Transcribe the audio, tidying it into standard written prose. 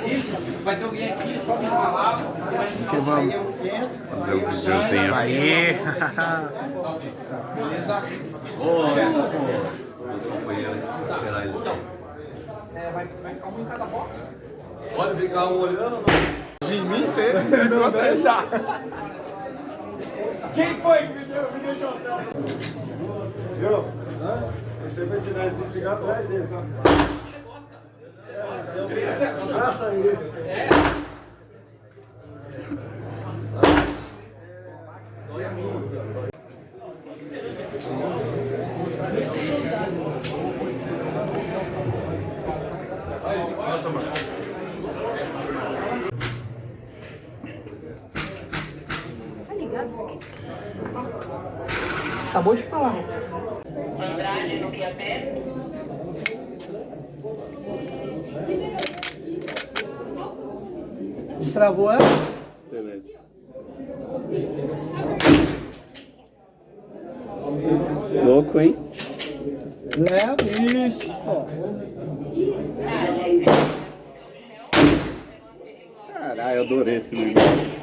Isso, vai ter alguém aqui, só me falar. Que vamos fazer o videozinho aí. Beleza? Meus companheiros, esperar ele. Vai ficar um em cada box? Pode ficar um olhando. De mim, você não deixar. Quem foi que me deixou certo? Viu? Você vai ensinar esse tipo de ficar atrás dele, tá? Faça isso. Nossa, mano. Tá ligado isso aqui? Acabou de falar. Andrade no QAP. Destravou ela? Beleza. Louco, hein? Leva isso. Caralho, eu adorei esse negócio.